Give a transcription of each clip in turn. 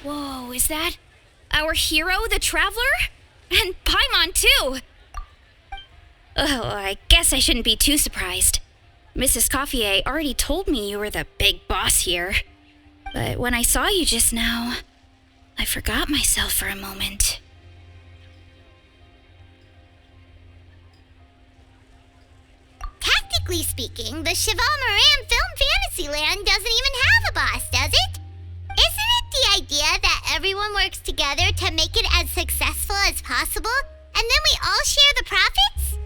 Whoa, is that our hero, the Traveler? And Paimon, too! Oh, I guess I shouldn't be too surprised. Mrs. Coiffier already told me you were the big boss here. But when I saw you just now, I forgot myself for a moment. Technically speaking, the Cheval Moran Film Fantasyland doesn't even have a boss, does it? Isn't it the idea that everyone works together to make it as successful as possible, and then we all share the profits?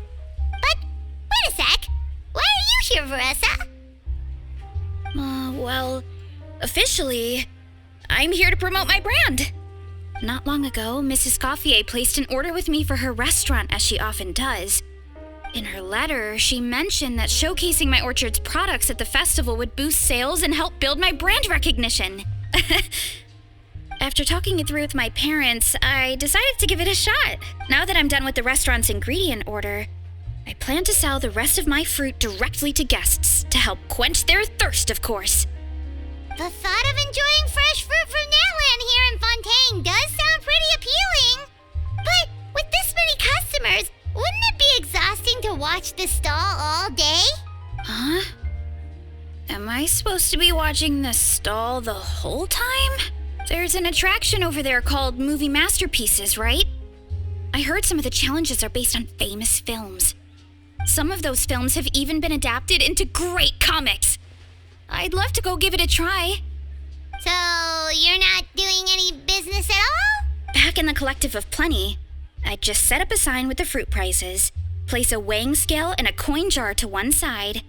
But, wait a sec. Why are you here, Veressa? Well, officially, I'm here to promote my brand. Not long ago, Mrs. Coiffier placed an order with me for her restaurant, as she often does. In her letter, she mentioned that showcasing my orchard's products at the festival would boost sales and help build my brand recognition. After talking it through with my parents, I decided to give it a shot. Now that I'm done with the restaurant's ingredient order, I plan to sell the rest of my fruit directly to guests to help quench their thirst, of course. The thought of enjoying fresh fruit from Natland here in Fontaine does sound pretty appealing. But with this many customers, wouldn't it be exhausting to watch the stall all day? Huh? Am I supposed to be watching the stall the whole time? There's an attraction over there called Movie Masterpieces, right? I heard some of the challenges are based on famous films. Some of those films have even been adapted into great comics. I'd love to go give it a try. So, you're not doing any business at all? Back in the Collective of Plenty, I'd just set up a sign with the fruit prices, place a weighing scale and a coin jar to one side,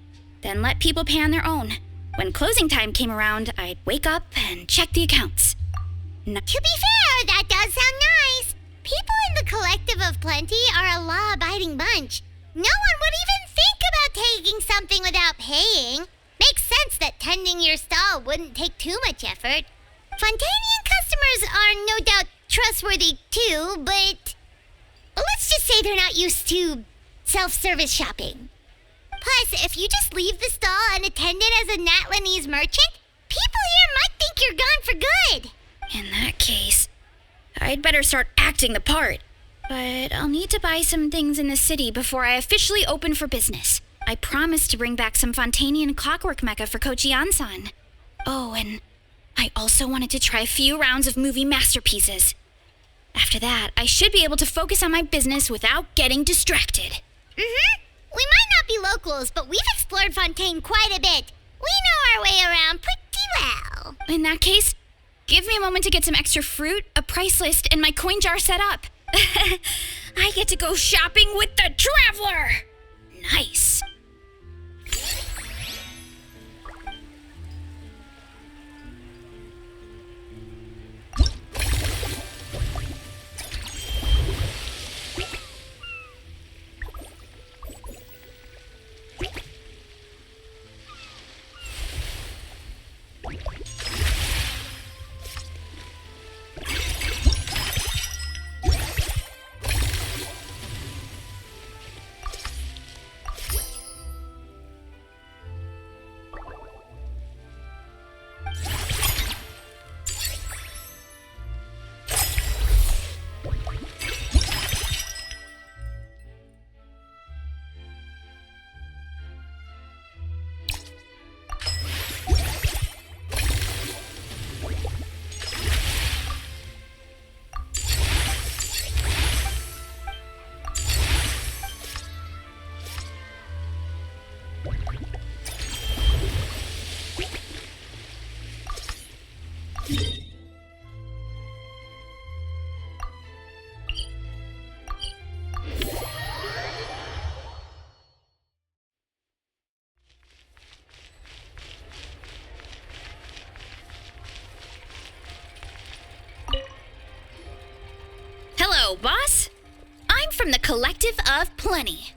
then let people pay on their own. When closing time came around, I'd wake up and check the accounts. To be fair, that does sound nice. People in the Collective of Plenty are a law-abiding bunch. No one would even think about taking something without paying. Makes sense that tending your stall wouldn't take too much effort. Fontainian customers are no doubt trustworthy too, but let's just say they're not used to self-service shopping. Plus, if you just leave the stall unattended as a Natlanese merchant, people here might think you're gone for good. In that case, I'd better start acting the part. But I'll need to buy some things in the city before I officially open for business. I promised to bring back some Fontainian clockwork mecha for Kochi-san. Oh, and I also wanted to try a few rounds of movie masterpieces. After that, I should be able to focus on my business without getting distracted. Mm-hmm. We might not be locals, but we've explored Fontaine quite a bit. We know our way around pretty well. In that case, give me a moment to get some extra fruit, a price list, and my coin jar set up. I get to go shopping with the Traveler! Nice. Hello, boss. I'm from the Collective of Plenty.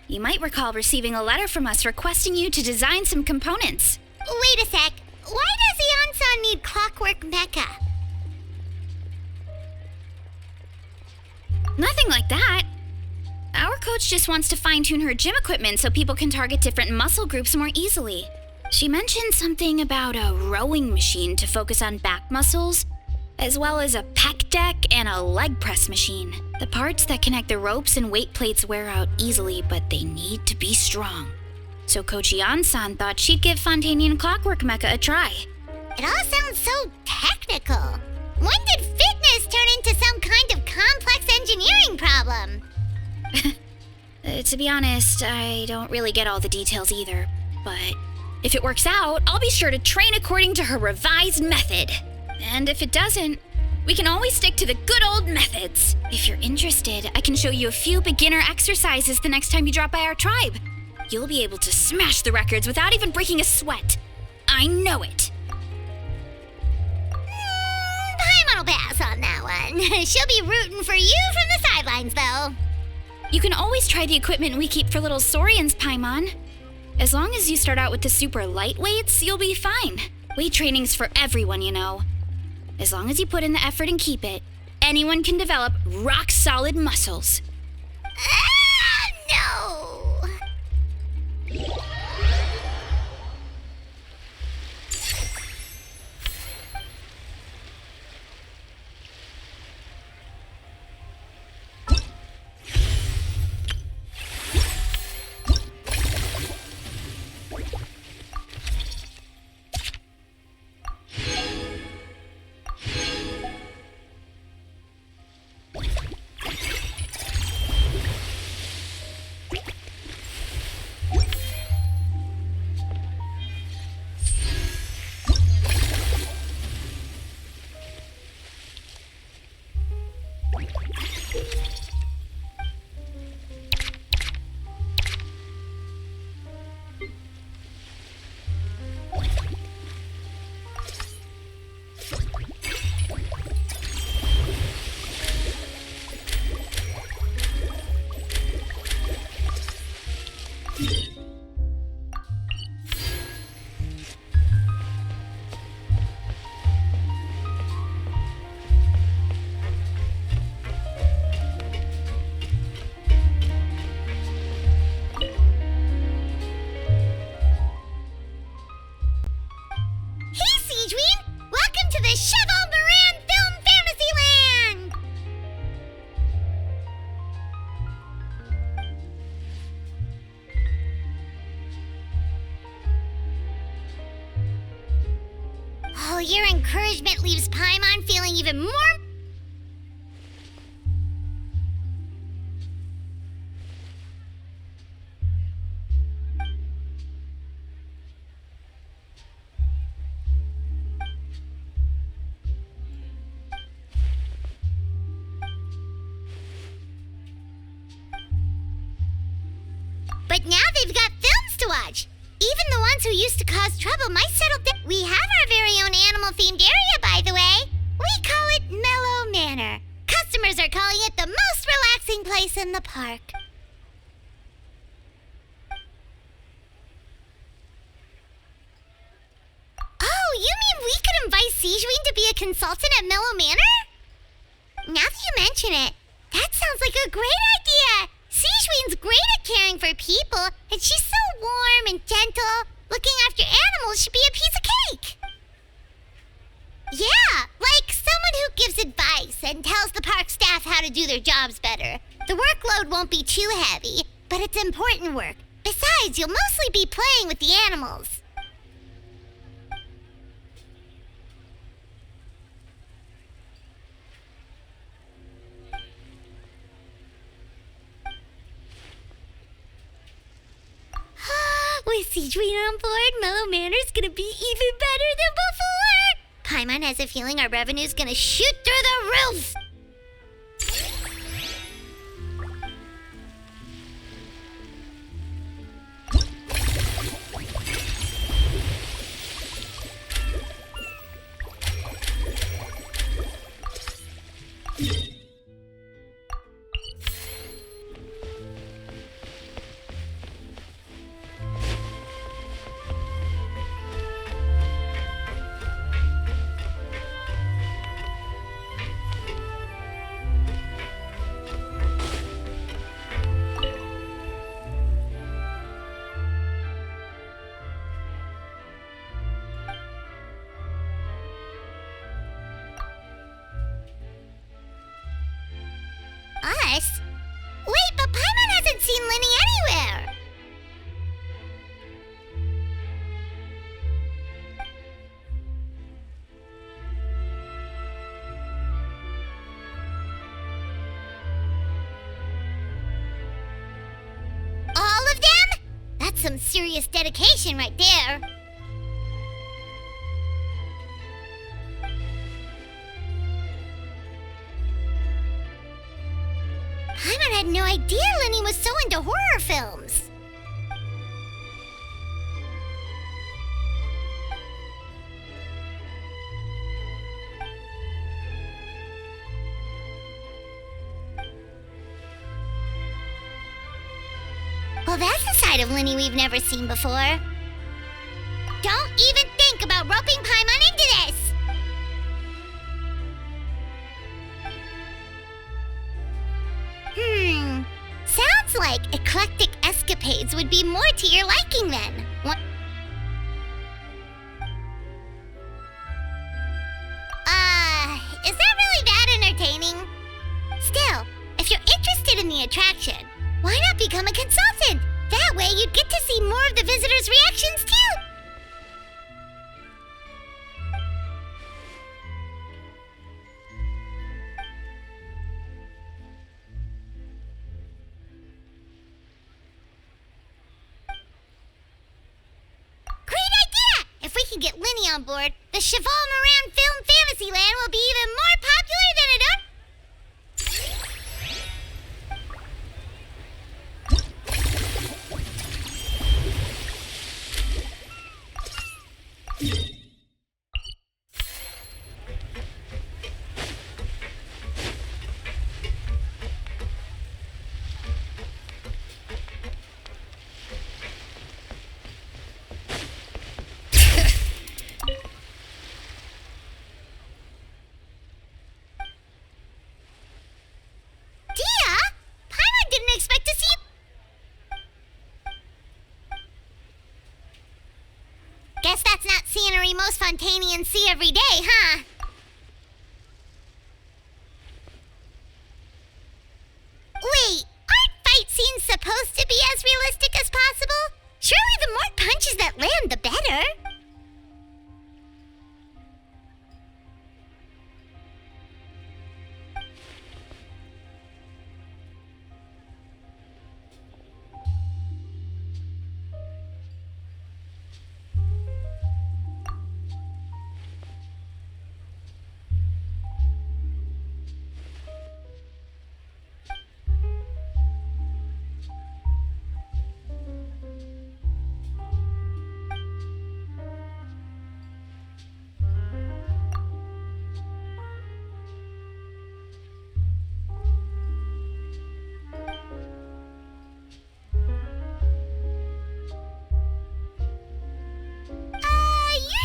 You might recall receiving a letter from us requesting you to design some components. Wait a sec. Why does Ion-san need clockwork mecha? Waltz just wants to fine-tune her gym equipment so people can target different muscle groups more easily. She mentioned something about a rowing machine to focus on back muscles, as well as a pec deck and a leg press machine. The parts that connect the ropes and weight plates wear out easily, but they need to be strong. So Coach Yan-san thought she'd give Fontanian Clockwork Mecha a try. It all sounds so technical. When did fitness turn into some kind of complex engineering problem? To be honest, I don't really get all the details either, but if it works out, I'll be sure to train according to her revised method. And if it doesn't, we can always stick to the good old methods. If you're interested, I can show you a few beginner exercises the next time you drop by our tribe. You'll be able to smash the records without even breaking a sweat. I know it. Paimon will pass on that one. She'll be rooting for you from the sidelines, though. You can always try the equipment we keep for little Saurians, Paimon. As long as you start out with the super light weights, you'll be fine. Weight training's for everyone, you know. As long as you put in the effort and keep it, anyone can develop rock-solid muscles. No! Oh, your encouragement leaves Paimon feeling even more... But now they've got films to watch. Even the ones who used to cause trouble might settle down. We have our very own animal-themed area, by the way. We call it Mellow Manor. Customers are calling it the most relaxing place in the park. Oh, you mean we could invite Sigeween to be a consultant at Mellow Manor? Now that you mention it, that sounds like a great idea. Sigeween's great at caring for people, and she's so warm and gentle. Looking after animals should be a piece of cake. Yeah, like someone who gives advice and tells the park staff how to do their jobs better. The workload won't be too heavy, but it's important work. Besides, you'll mostly be playing with the animals. With Sigeween on board, Mellow Manor's gonna be even better than before! Paimon has a feeling our revenue's gonna shoot through the roof! this. Wait, but Paimon hasn't seen Linny anywhere. All of them? That's some serious dedication right there. Paimon had no idea Linny was so into horror films. Well, that's a side of Linny we've never seen before. Don't even think about roping Paimon into this! Sounds like eclectic escapades would be more to your liking then. Is that really that entertaining? Still, if you're interested in the attraction, why not become a consultant? That way you'd get to see more of the visitors' reactions too. Get Linny on board, the Cheval Moran Film Fantasyland will be even more popular than it Guess that's not scenery most Fontanians see every day, huh? Wait, aren't fight scenes supposed to be as realistic as possible? Surely the more punches that land, the better.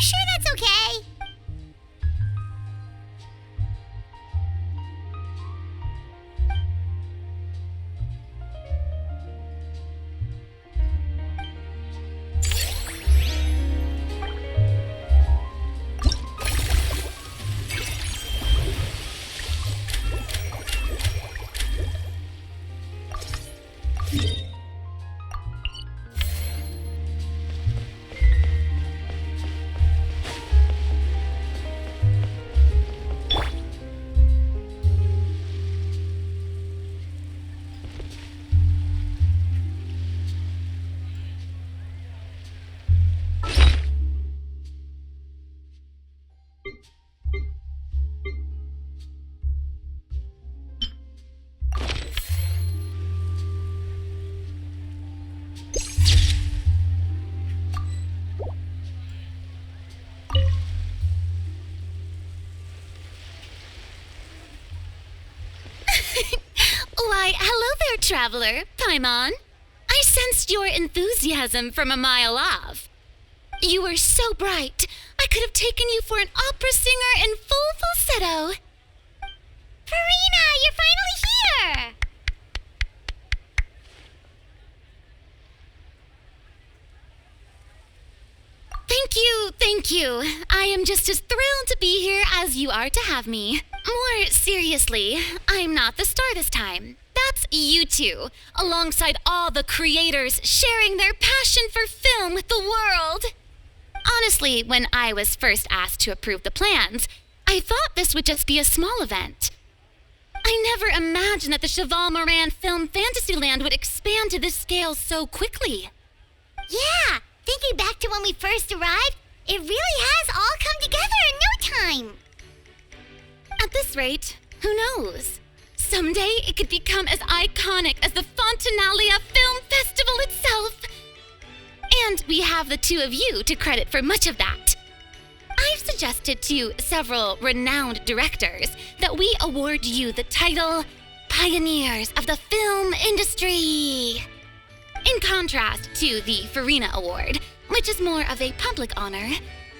Sure that's okay? Why, hello there, traveler. Paimon. I sensed your enthusiasm from a mile off. You were so bright, I could have taken you for an opera singer in full falsetto. Farina, you're finally here! Thank you. I am just as thrilled to be here as you are to have me. More seriously, I'm not the star this time. That's you two, alongside all the creators sharing their passion for film with the world. Honestly, when I was first asked to approve the plans, I thought this would just be a small event. I never imagined that the Cheval Moran Film Fantasyland would expand to this scale so quickly. Yeah, thinking back to when we first arrived, it really has all come together in no time. At this rate, who knows? Someday it could become as iconic as the Fontanalia Film Festival itself. And we have the two of you to credit for much of that. I've suggested to several renowned directors that we award you the title Pioneers of the Film Industry. In contrast to the Farina Award, which is more of a public honor,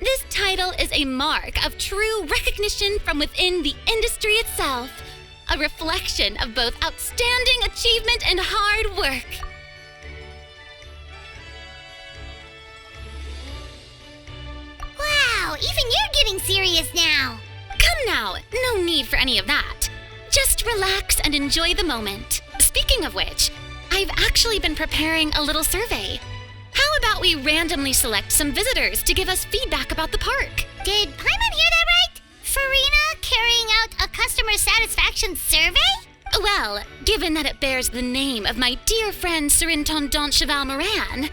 this title is a mark of true recognition from within the industry itself, a reflection of both outstanding achievement and hard work. Wow, even you're getting serious now. Come now, no need for any of that. Just relax and enjoy the moment. Speaking of which, I've actually been preparing a little survey. How about we randomly select some visitors to give us feedback about the park? Did Paimon hear that right? Farina carrying out a customer satisfaction survey? Well, given that it bears the name of my dear friend Surintendant Cheval Moran,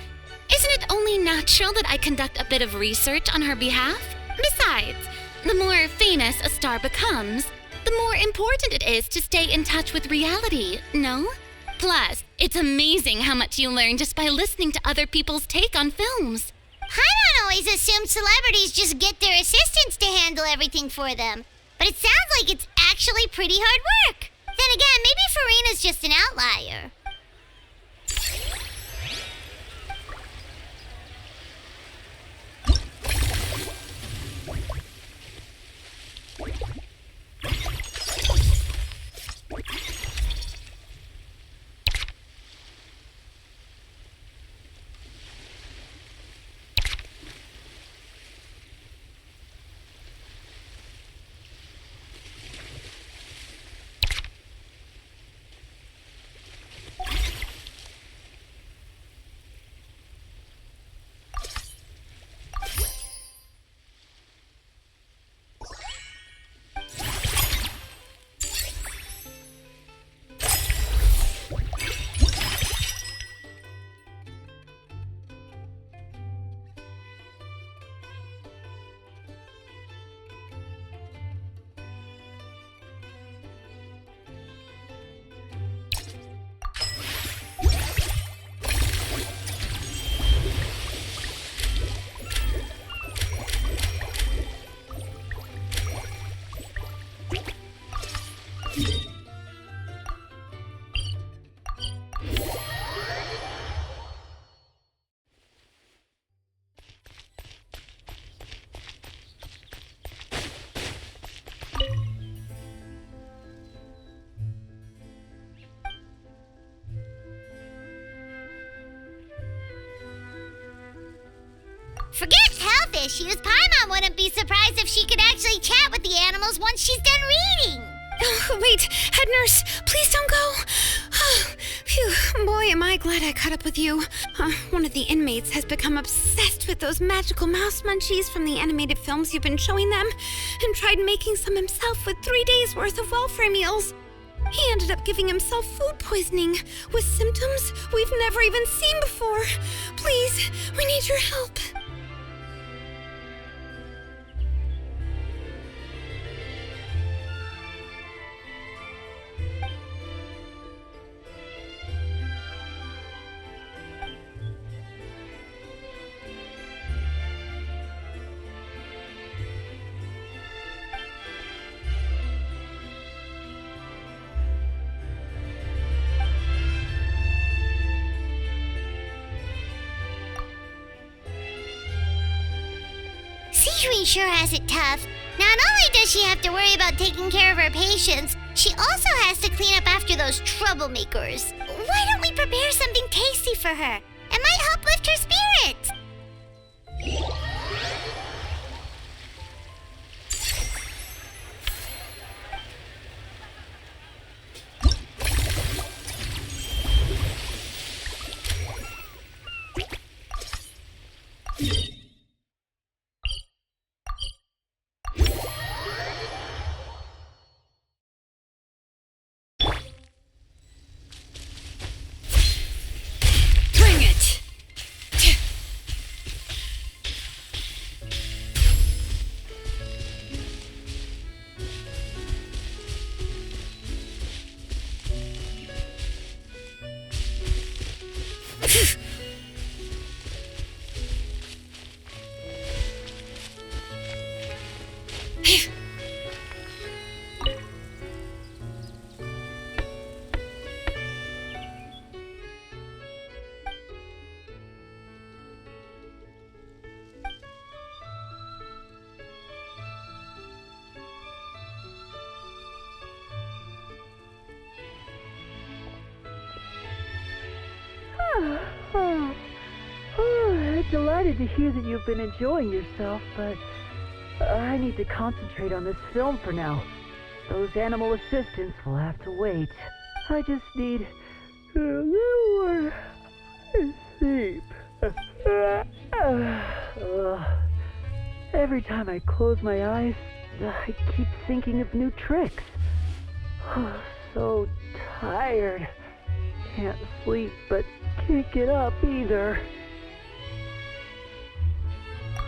isn't it only natural that I conduct a bit of research on her behalf? Besides, the more famous a star becomes, the more important it is to stay in touch with reality, no? Plus, it's amazing how much you learn just by listening to other people's take on films. Paimon always assumed celebrities just get their assistants to handle everything for them. But it sounds like it's actually pretty hard work. Then again, maybe Farina's just an outlier. Forget health issues. Paimon wouldn't be surprised if she could actually chat with the animals once she's done reading. Oh, wait, head nurse, please don't go. Phew, boy, am I glad I caught up with you. One of the inmates has become obsessed with those magical mouse munchies from the animated films you've been showing them, and tried making some himself with 3 days' worth of welfare meals. He ended up giving himself food poisoning with symptoms we've never even seen before. Please, we need your help. Sijui sure has it tough. Not only does she have to worry about taking care of her patients, she also has to clean up after those troublemakers. Why don't we prepare something tasty for her? It might help lift her spirits. excited to hear that you've been enjoying yourself, but I need to concentrate on this film for now. Those animal assistants will have to wait. I just need a little more sleep. Every time I close my eyes, I keep thinking of new tricks. So tired. Can't sleep, but can't get up either.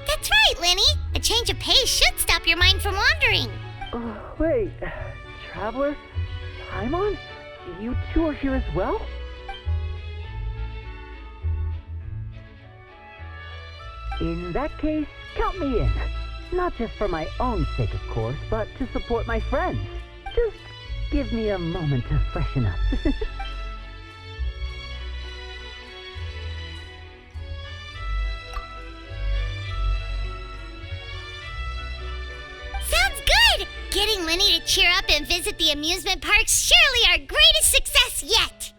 That's right, Lenny. A change of pace should stop your mind from wandering. Wait, Traveler? Paimon? You two are here as well? In that case, count me in. Not just for my own sake, of course, but to support my friends. Just give me a moment to freshen up. Sounds good! Getting Lenny to cheer up and visit the amusement park's surely our greatest success yet!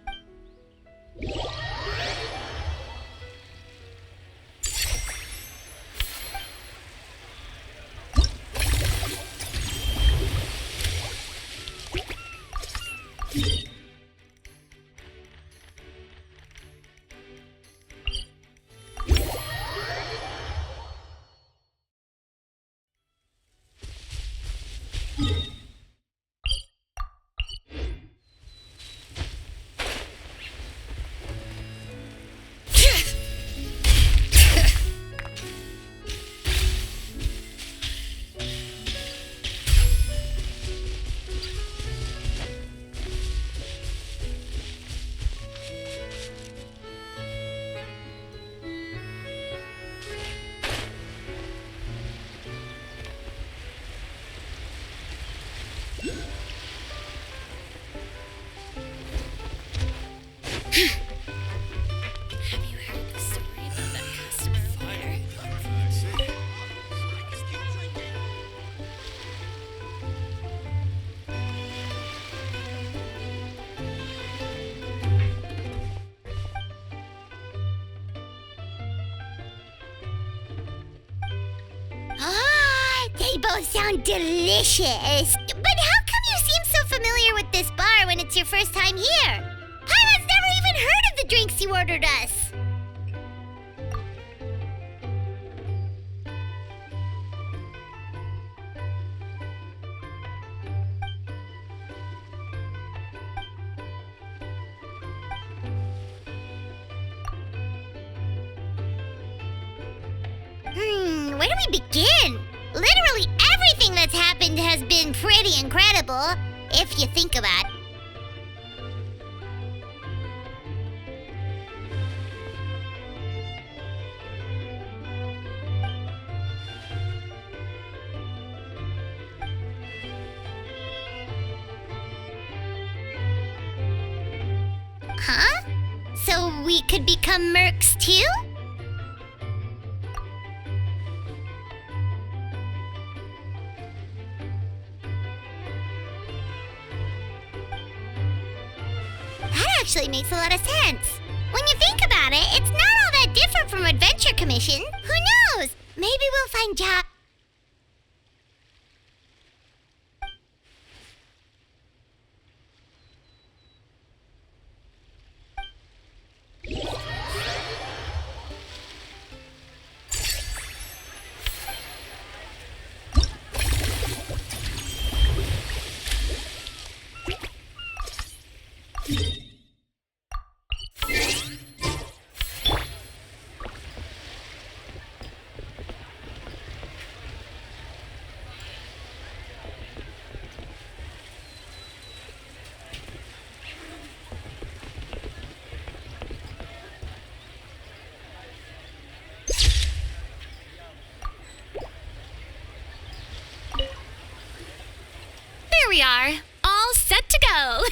Have you heard the story about that customer over there? Ah, they both sound delicious. But how come you seem so familiar with this bar when it's your first time here? Paimon's never even heard of the drinks you ordered us. Where do we begin? Literally everything that's happened has been pretty incredible, if you think about it. Huh? So we could become mercs too? That actually makes a lot of sense. When you think about it, it's not all that different from Adventure Commission. Who knows? Maybe we'll find jobs. There we are, all set to go.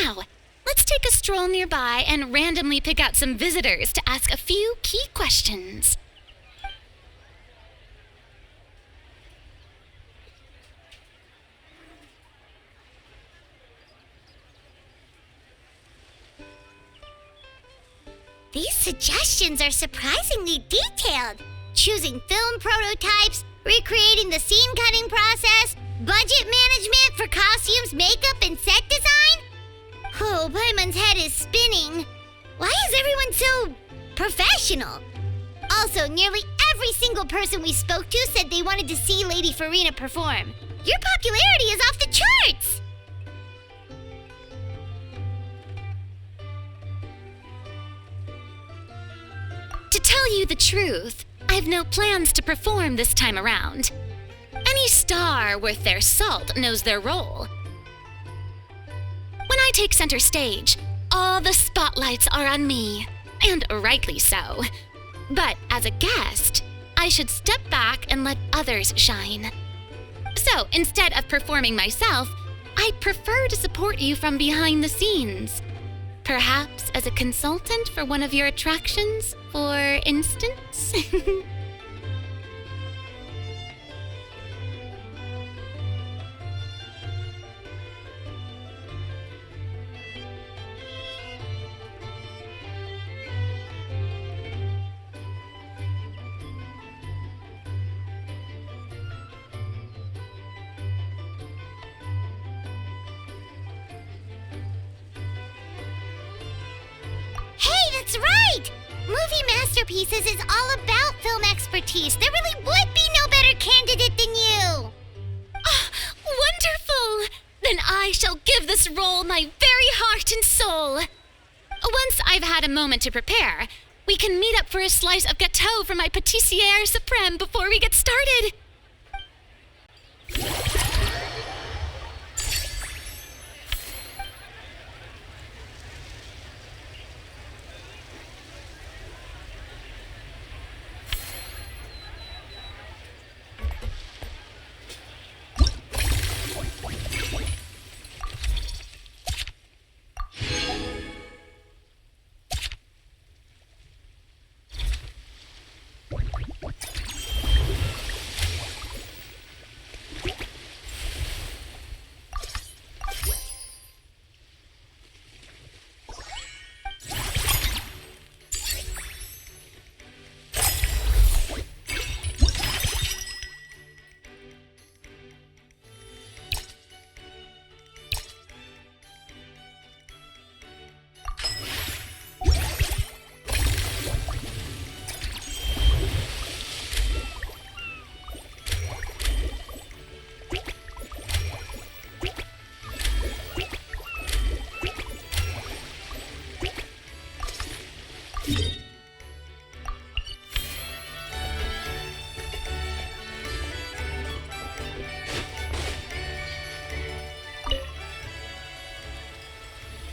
Now, let's take a stroll nearby and randomly pick out some visitors to ask a few key questions. These suggestions are surprisingly detailed. Choosing film prototypes, recreating the scene cutting process, budget management for costumes, makeup, and set design? Oh, Paimon's head is spinning. Why is everyone so professional? Also, nearly every single person we spoke to said they wanted to see Lady Farina perform. Your popularity is off the charts! To tell you the truth, I've no plans to perform this time around. Any star worth their salt knows their role. When I take center stage, all the spotlights are on me, and rightly so. But as a guest, I should step back and let others shine. So instead of performing myself, I'd prefer to support you from behind the scenes. Perhaps as a consultant for one of your attractions, for instance? Hey, that's right! Movie Masterpieces is all about film expertise. There really would be no better candidate than you! Ah, wonderful! Then I shall give this role my very heart and soul. Once I've had a moment to prepare, we can meet up for a slice of gâteau from my pâtissière suprême before we get started.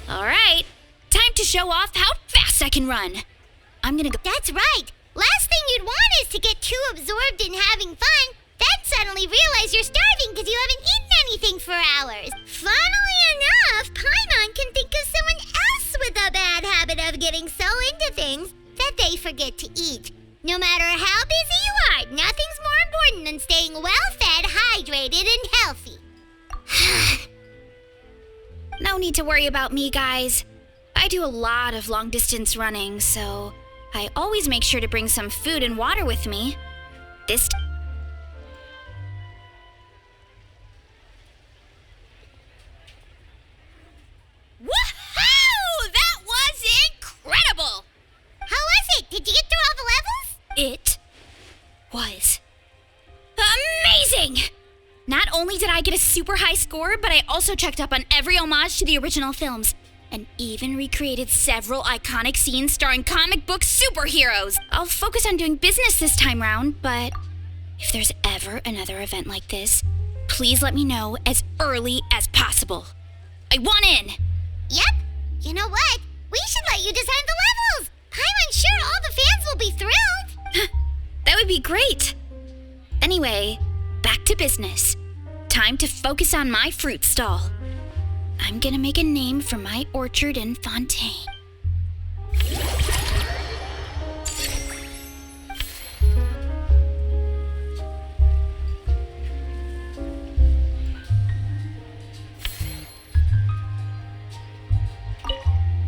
All right, time to show off how fast I can run. I'm gonna go. That's right! Last thing you'd want is to get too absorbed in having fun, then suddenly realize you're starving because you haven't eaten anything for hours. Funnily enough, Paimon can think of someone else with a bad habit of getting so into things that they forget to eat. No matter how busy you are, nothing's more important than staying well-fed, hydrated, and healthy. No need to worry about me, guys. I do a lot of long-distance running, so I always make sure to bring some food and water with me. This Woohoo! That was incredible! How was it? Did you get through all the levels? It was amazing! Not only did I get a super high score, but I also checked up on every homage to the original films, and even recreated several iconic scenes starring comic book superheroes. I'll focus on doing business this time round, but if there's ever another event like this, please let me know as early as possible. I want in! Yep. You know what? We should let you design the levels. I'm sure all the fans will be thrilled. That would be great. Anyway, back to business. Time to focus on my fruit stall. I'm gonna make a name for my orchard and fontaine.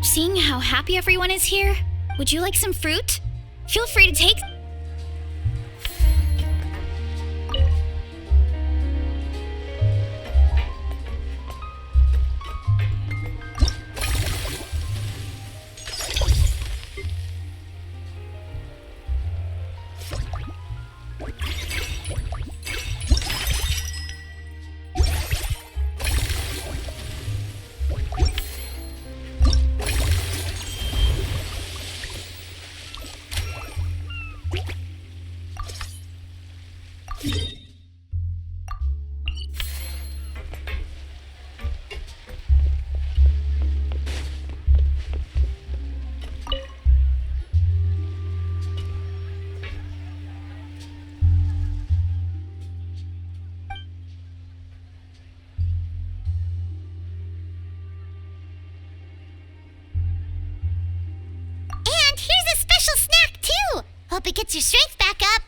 Seeing how happy everyone is here, Would you like some fruit? Feel free to take. And here's a special snack, too. Hope it gets your strength back up.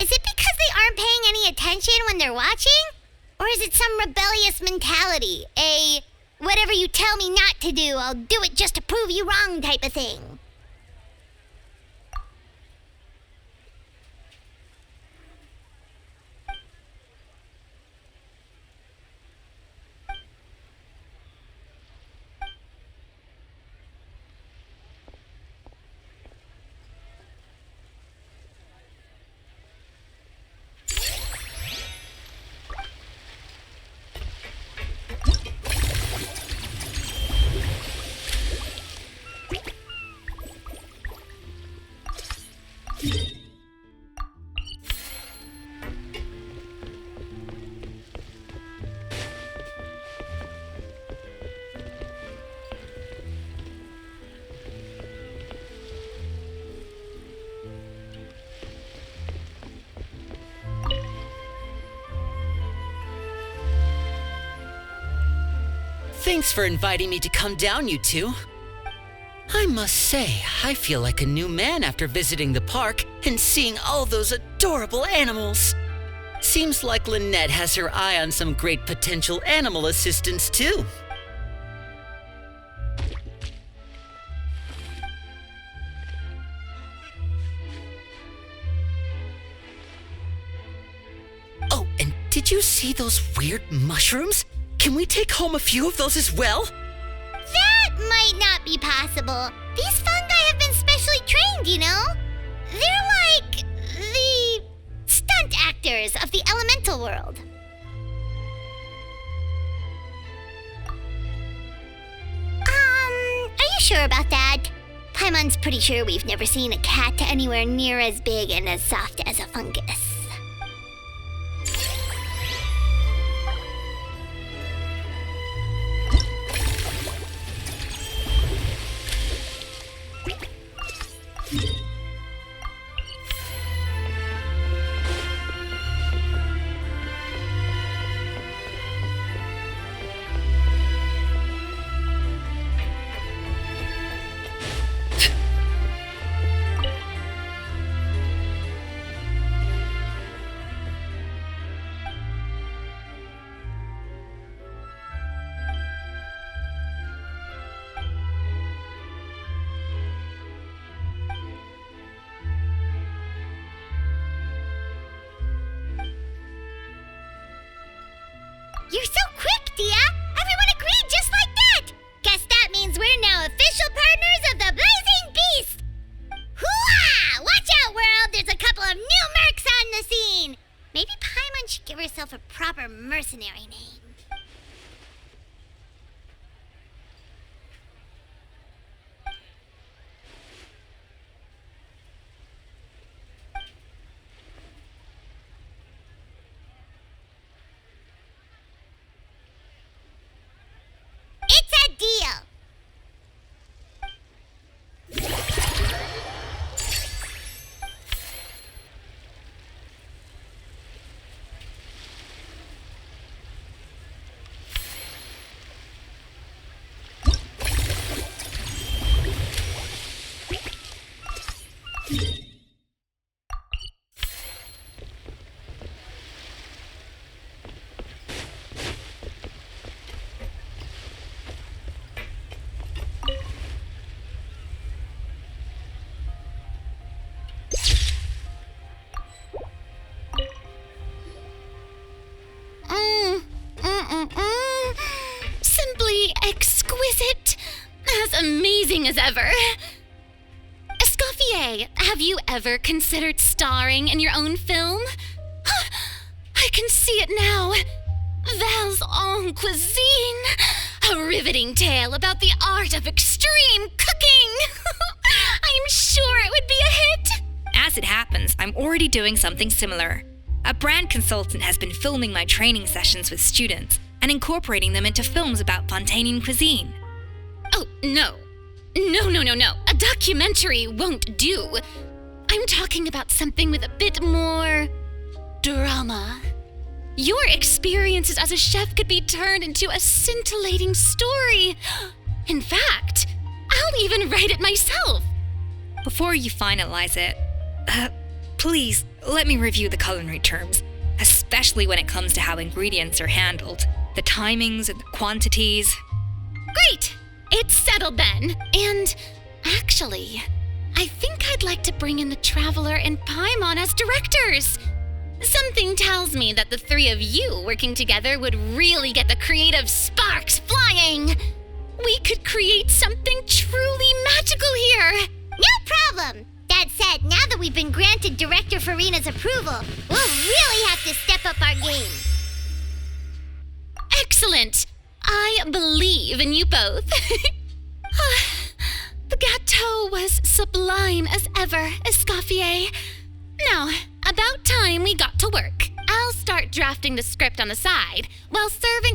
Is it because they aren't paying any attention when they're watching? Or is it some rebellious mentality? Whatever you tell me not to do, I'll do it just to prove you wrong type of thing? Thanks for inviting me to come down, you two. I must say, I feel like a new man after visiting the park and seeing all those adorable animals. Seems like Lynette has her eye on some great potential animal assistants, too. Oh, and did you see those weird mushrooms? Can we take home a few of those as well? That might not be possible. These fungi have been specially trained, you know? They're like the stunt actors of the elemental world. Are you sure about that? Paimon's pretty sure we've never seen a cat anywhere near as big and as soft as a fungus. You're so quick, Dia! Everyone agreed just like that! Guess that means we're now official partners of the Blazing Beast! Hooah! Watch out, world! There's a couple of new mercs on the scene! Maybe Paimon should give herself a proper mercenary name. It's a deal! exquisite, as amazing as ever. Escoffier, have you ever considered starring in your own film? I can see it now. Val's en cuisine. A riveting tale about the art of extreme cooking. I'm sure it would be a hit. As it happens, I'm already doing something similar. A brand consultant has been filming my training sessions with students and incorporating them into films about Fontanian cuisine. Oh, no. No. A documentary won't do. I'm talking about something with a bit more drama. Your experiences as a chef could be turned into a scintillating story. In fact, I'll even write it myself. Before you finalize it, please let me review the culinary terms, especially when it comes to how ingredients are handled, the timings and the quantities. Great! It's settled then. And actually, I think I'd like to bring in the Traveler and Paimon as directors. Something tells me that the three of you working together would really get the creative sparks flying. We could create something truly magical here. No problem. That said, now that we've been granted Director Farina's approval, we'll really have to step up our game. Excellent. I believe in you both. The gâteau was sublime as ever, Escoffier. Now, about time we got to work. I'll start drafting the script on the side while serving...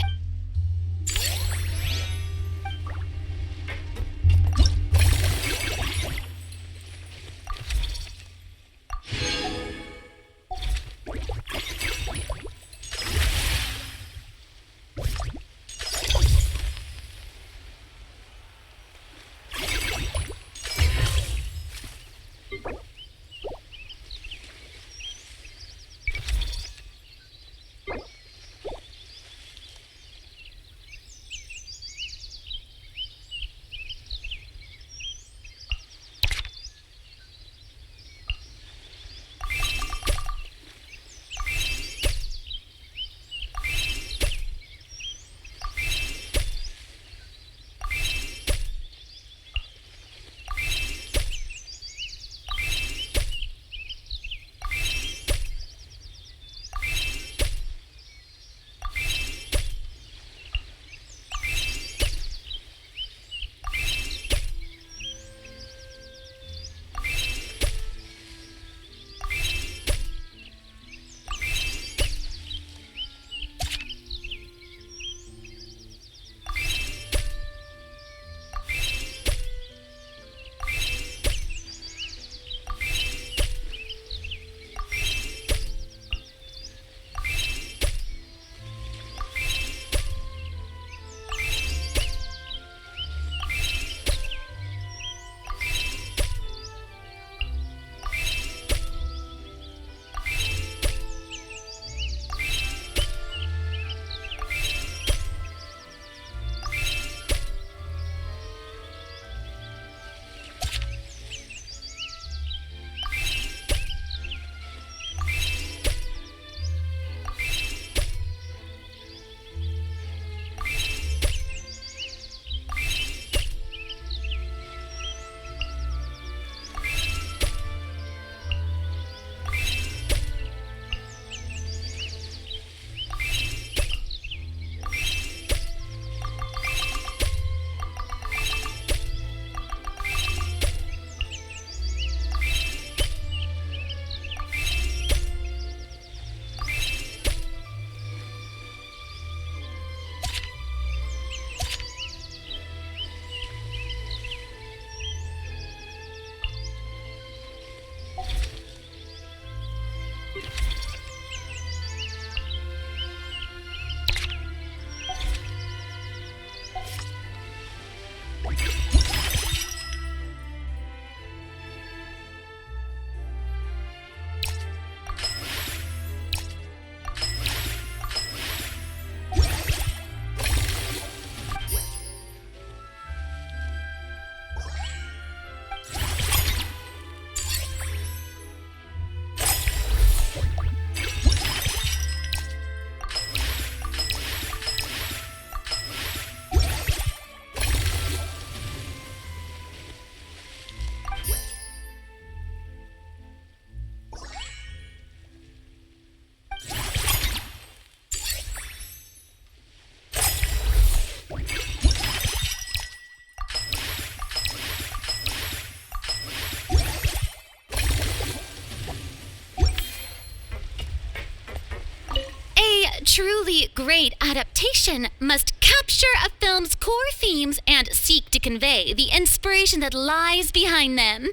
truly great adaptation must capture a film's core themes and seek to convey the inspiration that lies behind them.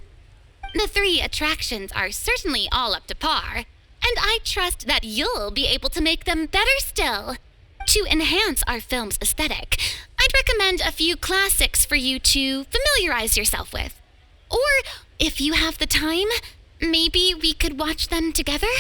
The 3 attractions are certainly all up to par, and I trust that you'll be able to make them better still. To enhance our film's aesthetic, I'd recommend a few classics for you to familiarize yourself with. Or, if you have the time, maybe we could watch them together?